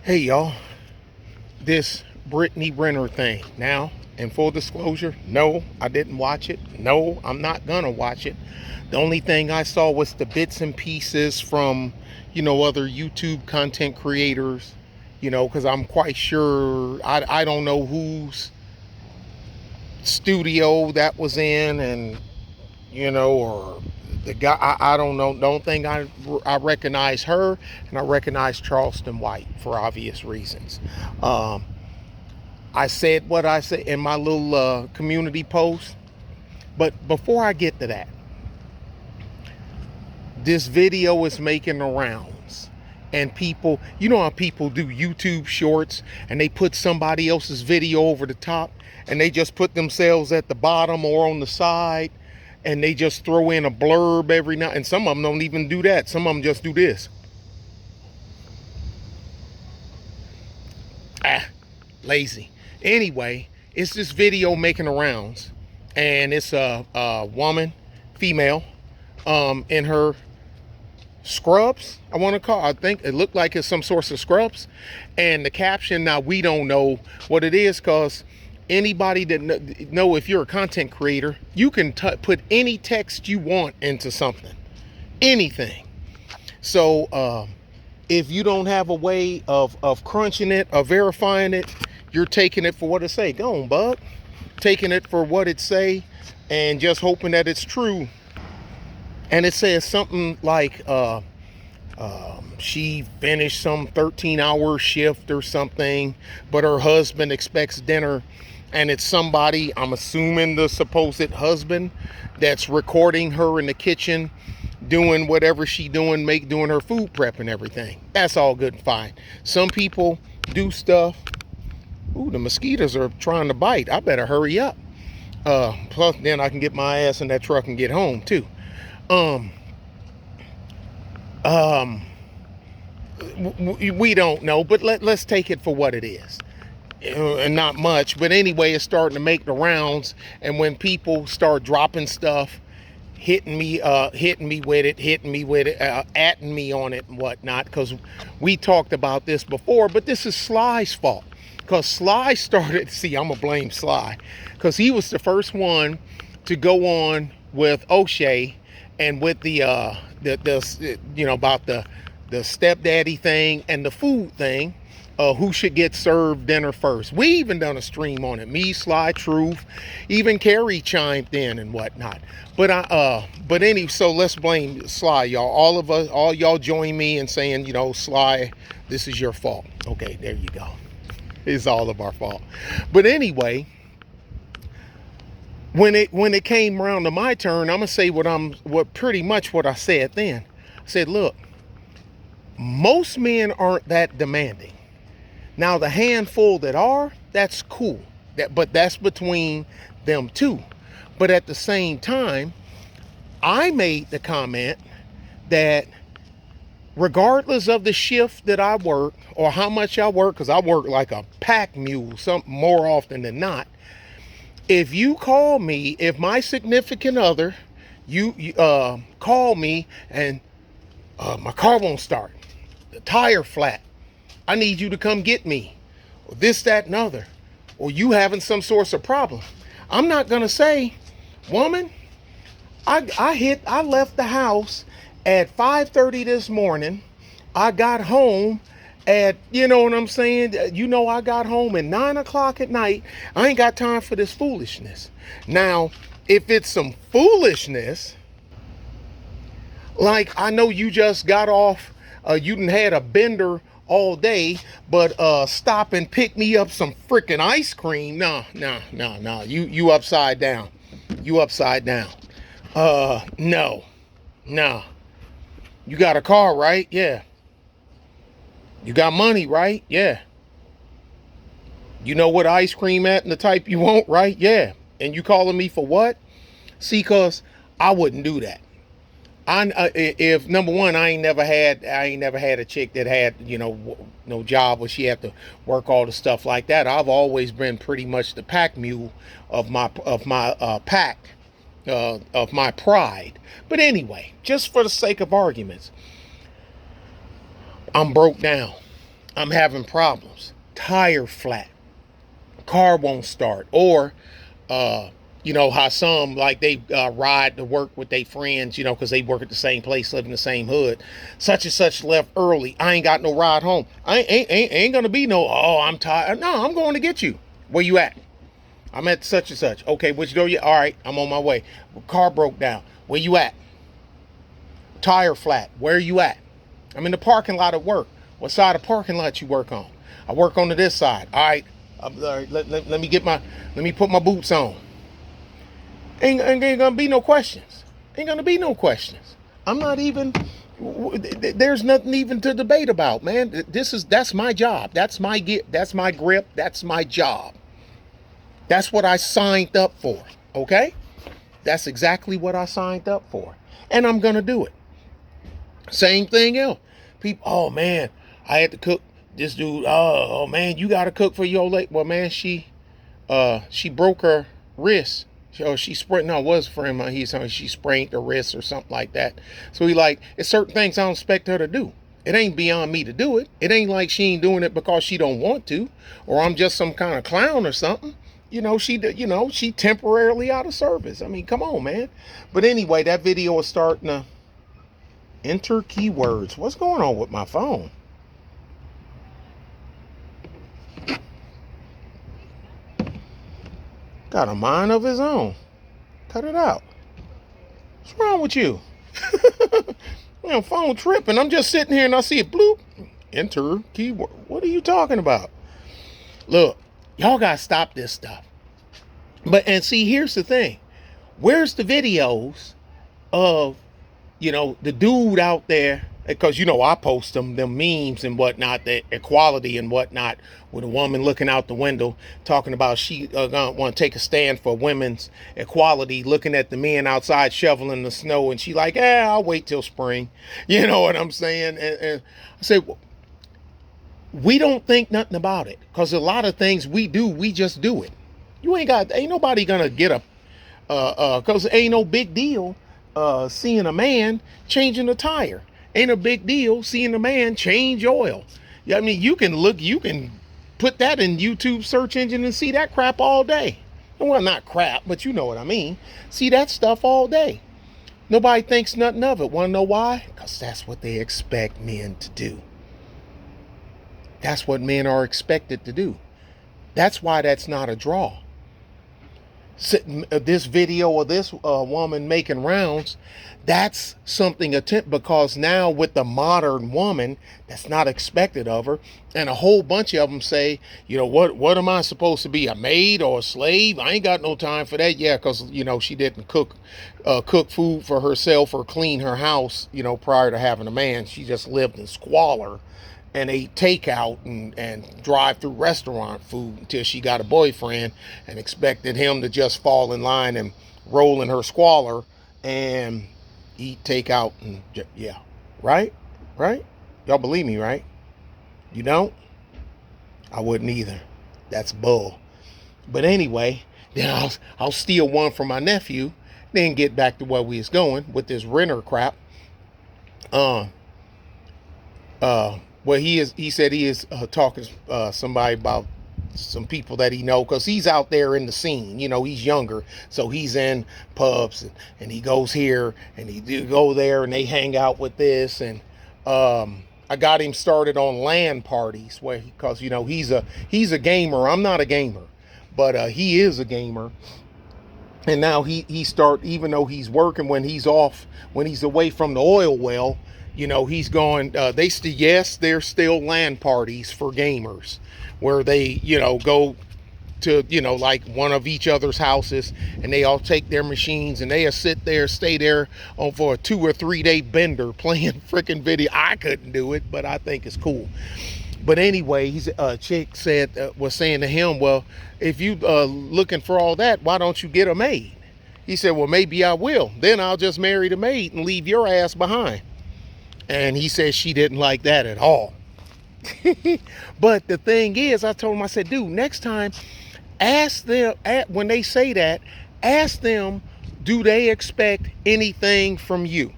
Hey y'all, this Brittney Renner thing. Now, in full disclosure, no, I didn't watch it. No, I'm not gonna watch it. The only thing I saw was the bits and pieces from, other YouTube content creators, because I'm quite sure I don't know whose studio that was in, and or the guy, I don't know. Don't think I recognize her, and I recognize Charleston White for obvious reasons. Um, I said what I said in my little community post, but before I get to that, this video is making the rounds, and people, you know how people do YouTube shorts, and they put somebody else's video over the top, and they just put themselves at the bottom or on the side, and they just throw in a blurb every now, and some of them don't even do that. Some of them just do this. Lazy. Anyway, it's this video making the rounds, and it's a woman, female, in her scrubs, I think it looked like it's some sorts of scrubs, and the caption, now we don't know what it is, because anybody that know if you're a content creator, you can put any text you want into something, anything. So if you don't have a way of crunching it or verifying it, you're taking it for what it say. Go on, bud. Taking it for what it say and just hoping that it's true. And it says something like she finished some 13-hour shift or something, but her husband expects dinner, and it's somebody, I'm assuming the supposed husband, that's recording her in the kitchen doing whatever she doing her food prep and everything. That's all good and fine. Some people do stuff. Ooh, the mosquitoes are trying to bite. I better hurry up. Plus then I can get my ass in that truck and get home too. We don't know, but let's take it for what it is. And not much, but anyway, it's starting to make the rounds, and when people start dropping stuff, hitting me with it, atting me on it and whatnot, because we talked about this before, but this is Sly's fault, because Sly started, see, I'm gonna blame Sly, because he was the first one to go on with O'Shea and with the about the stepdaddy thing and the food thing, who should get served dinner first. We even done a stream on it. Me, Sly, Truth, even Carrie chimed in and whatnot. But so let's blame Sly, y'all. All y'all join me in saying, Sly, this is your fault. Okay, there you go. It's all of our fault. But anyway, when it came around to my turn, I'm gonna say pretty much what I said then. I said, look, most men aren't that demanding. Now, the handful that are, that's cool. But that's between them two. But at the same time, I made the comment that regardless of the shift that I work or how much I work, because I work like a pack mule, something more often than not. If you call me, if my significant other, you call me and my car won't start, the tire flat, I need you to come get me, or this, that, and other, or you having some sort of problem, I'm not gonna say, woman, I left the house at 5:30 this morning. I got home at, you know what I'm saying? I got home at 9 o'clock at night. I ain't got time for this foolishness. Now, if it's some foolishness, like I know you just got off, you done had a bender all day, but stop and pick me up some freaking ice cream. No. You upside down. No. You got a car, right? Yeah. You got money, right? Yeah. You know what ice cream at and the type you want, right? Yeah. And you calling me for what? See, cause I wouldn't do that. If number one, I ain't never had a chick that had, no job where she had to work all the stuff like that. I've always been pretty much the pack mule of my pack, of my pride. But anyway, just for the sake of arguments, I'm broke down. I'm having problems. Tire flat. Car won't start. Or, you know, how some, like, they ride to work with their friends, you know, because they work at the same place, live in the same hood. Such and such left early. I ain't got no ride home. I ain't going to be no, oh, I'm tired. No, I'm going to get you. Where you at? I'm at such and such. Okay, which door you? All right, I'm on my way. Car broke down. Where you at? Tire flat. Where are you at? I'm in the parking lot at work. What side of the parking lot you work on? I work on this side. All right. Let me put my boots on. Ain't gonna be no questions. Ain't gonna be no questions. I'm not even. There's nothing even to debate about, man. That's my job. That's my grip. That's my job. That's what I signed up for. Okay? That's exactly what I signed up for, and I'm gonna do it. Same thing else. People, oh man, I had to cook. This dude, oh man, you gotta cook for your late. Well, man, she broke her wrist. She sprained. No, it was a friend of mine. She sprained her wrist or something like that. So he like, it's certain things I don't expect her to do. It ain't beyond me to do it. It ain't like she ain't doing it because she don't want to, or I'm just some kind of clown or something. She temporarily out of service. I mean, come on, man. But anyway, that video is starting to enter keywords. What's going on with my phone? Got a mind of his own. Cut it out. What's wrong with you? Man, phone tripping. I'm just sitting here and I see it bloop. Enter keyword. What are you talking about? Look, y'all gotta stop this stuff. And see, here's the thing. Where's the videos of, the dude out there? Because, I post them memes and whatnot, the equality and whatnot, with a woman looking out the window talking about she gonna want to take a stand for women's equality, looking at the men outside shoveling the snow, and she like, I'll wait till spring. You know what I'm saying? And I say, we don't think nothing about it, because a lot of things we do, we just do it. Ain't nobody gonna get a, because ain't no big deal seeing a man changing a tire. Ain't a big deal seeing a man change oil. Yeah, I mean, you can put that in YouTube search engine and see that crap all day. Well, not crap, but you know what I mean. See that stuff all day. Nobody thinks nothing of it. Want to know why? Because that's what they expect men to do. That's what men are expected to do. That's why that's not a draw. This video of this woman making rounds, that's something because now with the modern woman, that's not expected of her, and a whole bunch of them say, what am I supposed to be, a maid or a slave? I ain't got no time for that. Yeah, because she didn't cook food for herself or clean her house prior to having a man. She just lived in squalor and ate takeout and drive-through restaurant food until she got a boyfriend, and expected him to just fall in line and roll in her squalor and eat takeout. And yeah, right? Y'all believe me, right? You don't? I wouldn't either. That's bull. But anyway, then I'll steal one from my nephew, then get back to where we was going with this Renner crap. Well, he said he is talking somebody about some people that he know, because he's out there in the scene. He's younger, so he's in pubs and he goes here and he go there and they hang out with this. And I got him started on LAN parties because he's a gamer. I'm not a gamer, but he is a gamer. And now he start, even though he's working when he's away from the oil well. He's going, there's still LAN parties for gamers where they, go to, like one of each other's houses, and they all take their machines and they stay there for a 2 or 3 day bender playing freaking video. I couldn't do it, but I think it's cool. But anyway, chick was saying to him, well, if you looking for all that, why don't you get a maid? He said, well, maybe I will. Then I'll just marry the maid and leave your ass behind. And he said she didn't like that at all. But the thing is, I told him, I said, dude, next time, ask them, when they say that, ask them, do they expect anything from you?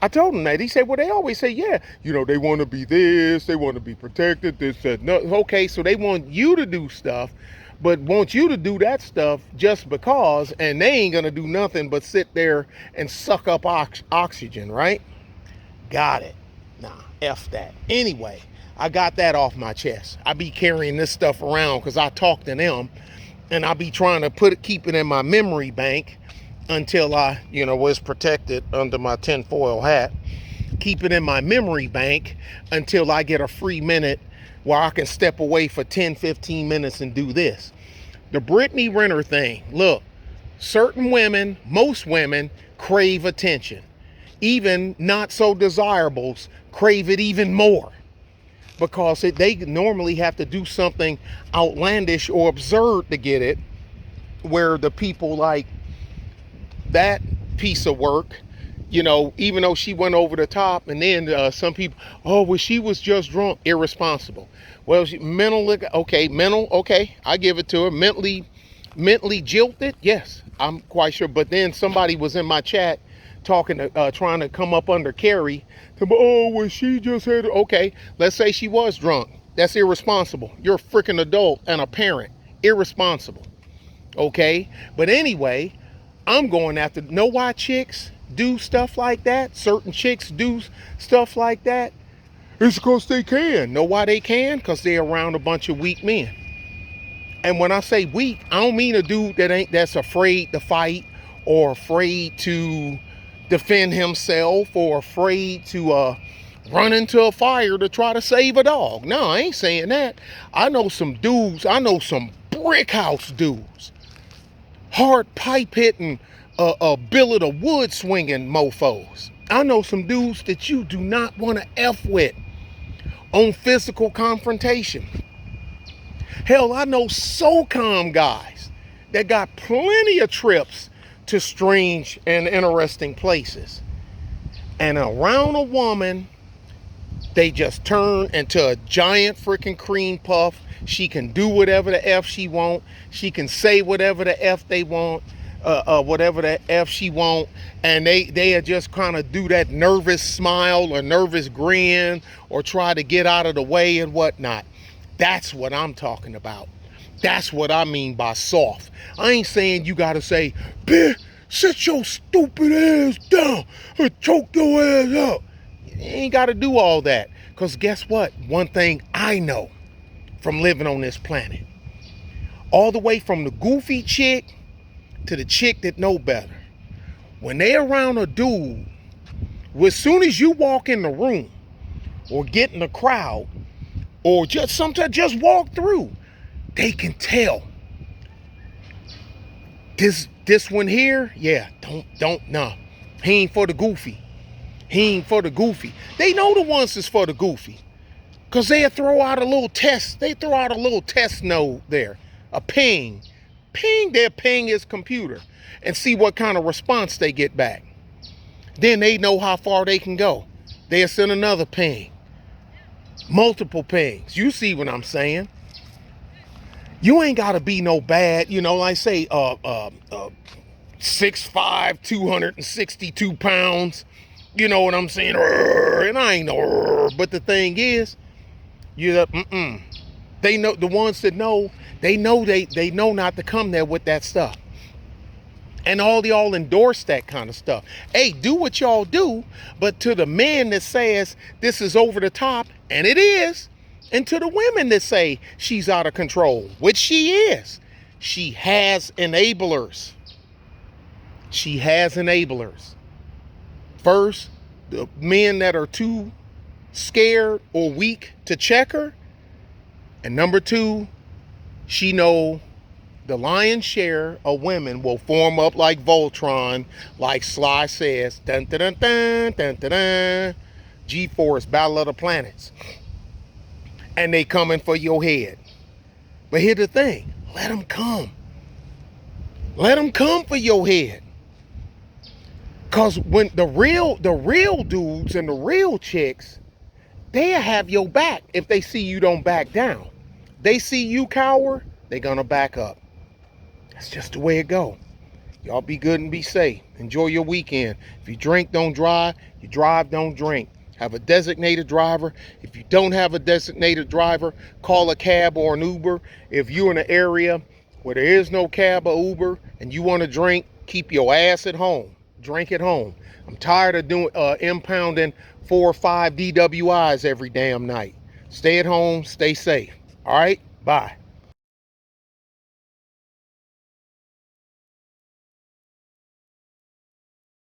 I told him that. He said, well, they always say, yeah, they want to be this, they want to be protected, this, that, no. Okay, so they want you to do stuff, but want you to do that stuff just because, and they ain't going to do nothing but sit there and suck up oxygen, right? Got it. Nah, F that. Anyway, I got that off my chest. I be carrying this stuff around because I talk to them, and I be trying to keep it in my memory bank until I, was protected under my tinfoil hat. Keep it in my memory bank until I get a free minute where I can step away for 10, 15 minutes and do this. The Brittney Renner thing. Look, certain women, most women, crave attention. Even not so desirables crave it even more, because they normally have to do something outlandish or absurd to get it, where the people like that piece of work, even though she went over the top, and then some people, oh, well, she was just drunk, irresponsible. Well, mental, okay, I give it to her. Mentally jilted, yes, I'm quite sure. But then somebody was in my chat talking, trying to come up under Carrie. Oh, well, she just had, okay, let's say she was drunk. That's irresponsible. You're a freaking adult and a parent. Irresponsible. Okay, but anyway, I'm going after, know why chicks do stuff like that? Certain chicks do stuff like that. It's because they can. Know why they can? Because they're around a bunch of weak men. And when I say weak, I don't mean a dude that's afraid to fight, or afraid to defend himself, or afraid to run into a fire to try to save a dog. No, I ain't saying that. I know some dudes, some brick house dudes, hard pipe hitting, billet of wood swinging mofos. I know some dudes that you do not want to F with on physical confrontation. Hell, I know SOCOM guys that got plenty of trips to strange and interesting places. And around a woman, they just turn into a giant freaking cream puff. She can do whatever the F she want. She can say whatever the F they want, whatever the F she want. And they just kind of do that nervous smile or nervous grin or try to get out of the way and whatnot. That's what I'm talking about. That's what I mean by soft. I ain't saying you got to say, bitch, sit your stupid ass down and choke your ass up. You ain't got to do all that. Because guess what? One thing I know from living on this planet, all the way from the goofy chick to the chick that know better, when they around a dude, as soon as you walk in the room or get in the crowd, or just sometimes just walk through, they can tell. This one here, yeah, no. He ain't for the goofy. He ain't for the goofy. They know the ones that's for the goofy. Because they'll throw out a little test. They throw out a little test node there. A ping. They'll ping his computer and see what kind of response they get back. Then they know how far they can go. They'll send another ping. Multiple pings. You see what I'm saying? You ain't got to be no bad, like I say, 6'5", 262 pounds. You know what I'm saying? And I ain't no, but the thing is, they know, the ones that know, they know not to come there with that stuff. And all y'all endorse that kind of stuff. Hey, do what y'all do, but to the men that says this is over the top, and it is, and to the women that say she's out of control, which she is, she has enablers. She has enablers. First, the men that are too scared or weak to check her. And number two, she know the lion's share of women will form up like Voltron, like Sly says, dun dun dun dun dun dun dun, G-Force, Battle of the Planets. And they coming for your head. But here's the thing, let them come. Let them come for your head. Because when the real dudes and the real chicks, they'll have your back if they see you don't back down. They see you cower, they're going to back up. That's just the way it go. Y'all be good and be safe. Enjoy your weekend. If you drink, don't drive. You drive, don't drink. Have a designated driver. If you don't have a designated driver, call a cab or an Uber. If you're in an area where there is no cab or Uber and you want to drink, keep your ass at home. Drink at home. I'm tired of doing impounding 4 or 5 DWIs every damn night. Stay at home, stay safe. All right? Bye.